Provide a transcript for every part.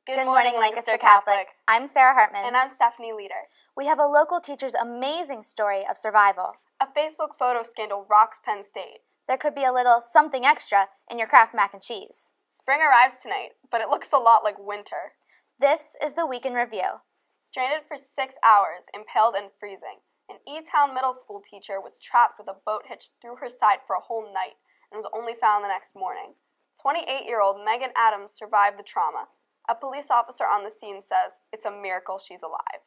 Good morning, Lancaster Catholic. I'm Sarah Hartman. And I'm Stephanie Leader. We have a local teacher's amazing story of survival. A Facebook photo scandal rocks Penn State. There could be a little something extra in your Kraft mac and cheese. Spring arrives tonight, but it looks a lot like winter. This is the Week in Review. Stranded for 6 hours, impaled and freezing, an E-Town middle school teacher was trapped with a boat hitched through her side for a whole night and was only found the next morning. 28-year-old Megan Adams survived the trauma. A police officer on the scene says it's a miracle she's alive.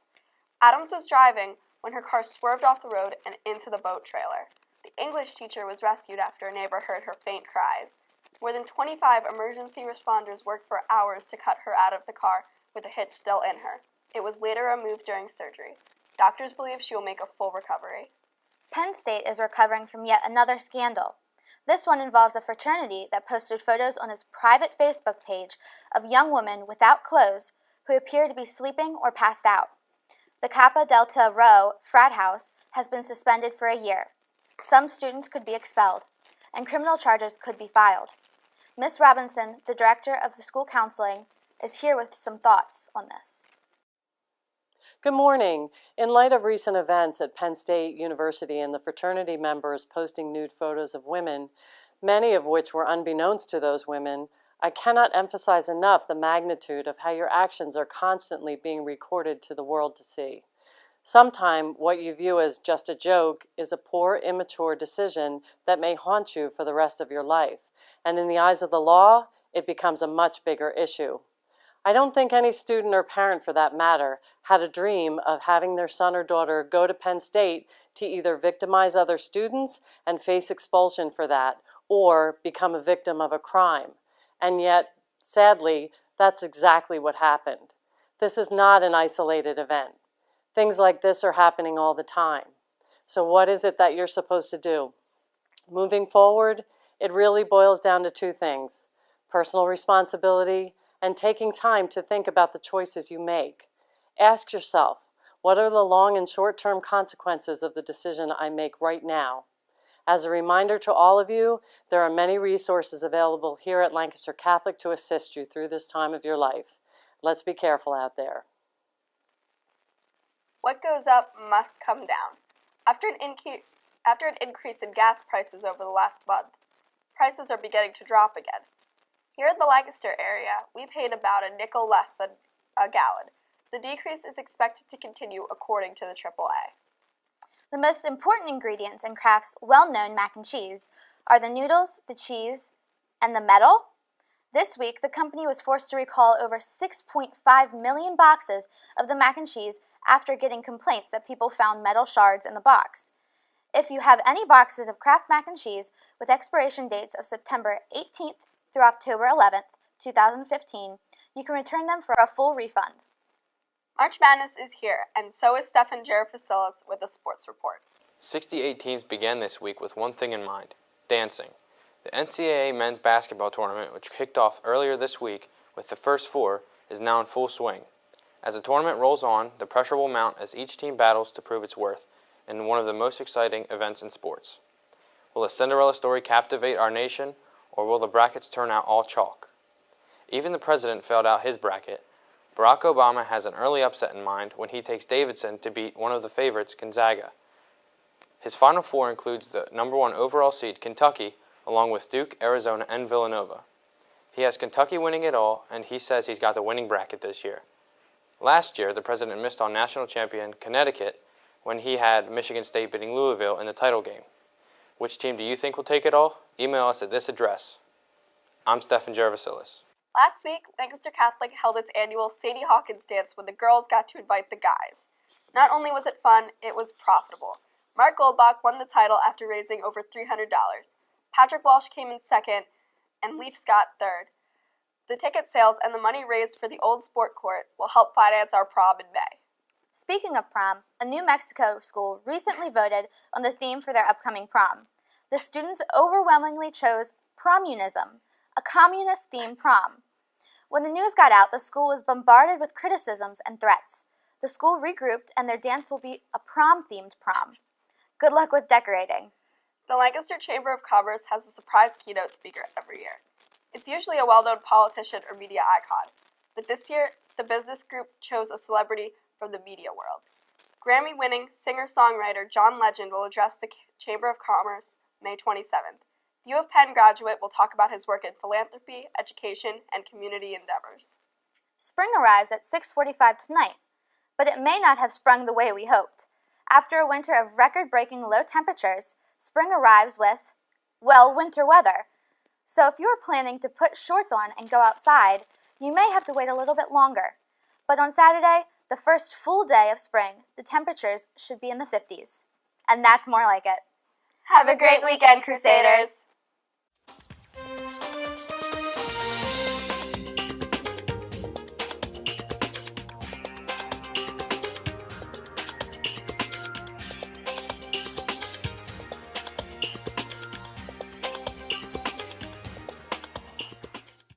Adams was driving when her car swerved off the road and into the boat trailer. The English teacher was rescued after a neighbor heard her faint cries. More than 25 emergency responders worked for hours to cut her out of the car with the hitch still in her. It was later removed during surgery. Doctors believe she will make a full recovery. Penn State is recovering from yet another scandal. This one involves a fraternity that posted photos on its private Facebook page of young women without clothes who appear to be sleeping or passed out. The Kappa Delta Rho frat house has been suspended for a year. Some students could be expelled, and criminal charges could be filed. Ms. Robinson, the director of the school counseling, is here with some thoughts on this. Good morning. In light of recent events at Penn State University and the fraternity members posting nude photos of women, many of which were unbeknownst to those women, I cannot emphasize enough the magnitude of how your actions are constantly being recorded to the world to see. Sometimes what you view as just a joke is a poor, immature decision that may haunt you for the rest of your life. And in the eyes of the law, it becomes a much bigger issue. I don't think any student or parent, for that matter, had a dream of having their son or daughter go to Penn State to either victimize other students and face expulsion for that, or become a victim of a crime. And yet, sadly, that's exactly what happened. This is not an isolated event. Things like this are happening all the time. So what is it that you're supposed to do? Moving forward, it really boils down to two things: personal responsibility and taking time to think about the choices you make. Ask yourself, what are the long and short-term consequences of the decision I make right now? As a reminder to all of you, there are many resources available here at Lancaster Catholic to assist you through this time of your life. Let's be careful out there. What goes up must come down. After an increase in gas prices over the last month, prices are beginning to drop again. Here in the Lancaster area, we paid about a nickel less than a gallon. The decrease is expected to continue according to the AAA. The most important ingredients in Kraft's well-known mac and cheese are the noodles, the cheese, and the metal. This week, the company was forced to recall over 6.5 million boxes of the mac and cheese after getting complaints that people found metal shards in the box. If you have any boxes of Kraft mac and cheese with expiration dates of September 18th through October 11th, 2015, you can return them for a full refund. March Madness is here, and so is Stefan Jerafasilis with a sports report. 68 teams began this week with one thing in mind: dancing. The NCAA men's basketball tournament, which kicked off earlier this week with the first four, is now in full swing. As the tournament rolls on, the pressure will mount as each team battles to prove its worth in one of the most exciting events in sports. Will a Cinderella story captivate our nation, or will the brackets turn out all chalk? Even the president filled out his bracket. Barack Obama has an early upset in mind when he takes Davidson to beat one of the favorites, Gonzaga. His Final Four includes the number 1 overall seed, Kentucky, along with Duke, Arizona, and Villanova. He has Kentucky winning it all, and he says he's got the winning bracket this year. Last year, the president missed on national champion Connecticut when he had Michigan State beating Louisville in the title game. Which team do you think will take it all? Email us at this address. I'm Stefan Jerafasilis. Last week, Lancaster Catholic held its annual Sadie Hawkins dance when the girls got to invite the guys. Not only was it fun, it was profitable. Mark Goldbach won the title after raising over $300. Patrick Walsh came in second, and Leaf Scott third. The ticket sales and the money raised for the old sport court will help finance our prom in May. Speaking of prom, a New Mexico school recently voted on the theme for their upcoming prom. The students overwhelmingly chose Promunism, a communist-themed prom. When the news got out, the school was bombarded with criticisms and threats. The school regrouped, and their dance will be a prom-themed prom. Good luck with decorating. The Lancaster Chamber of Commerce has a surprise keynote speaker every year. It's usually a well-known politician or media icon. but this year the business group chose a celebrity from the media world. Grammy-winning singer-songwriter John Legend will address the Chamber of Commerce May 27th. The U of Penn graduate will talk about his work in philanthropy, education, and community endeavors. Spring arrives at 6:45 tonight, but it may not have sprung the way we hoped. After a winter of record-breaking low temperatures, spring arrives with, well, winter weather. So if you are planning to put shorts on and go outside, you may have to wait a little bit longer. But on Saturday, the first full day of spring, the temperatures should be in the 50s. And that's more like it. Have a great weekend, Crusaders!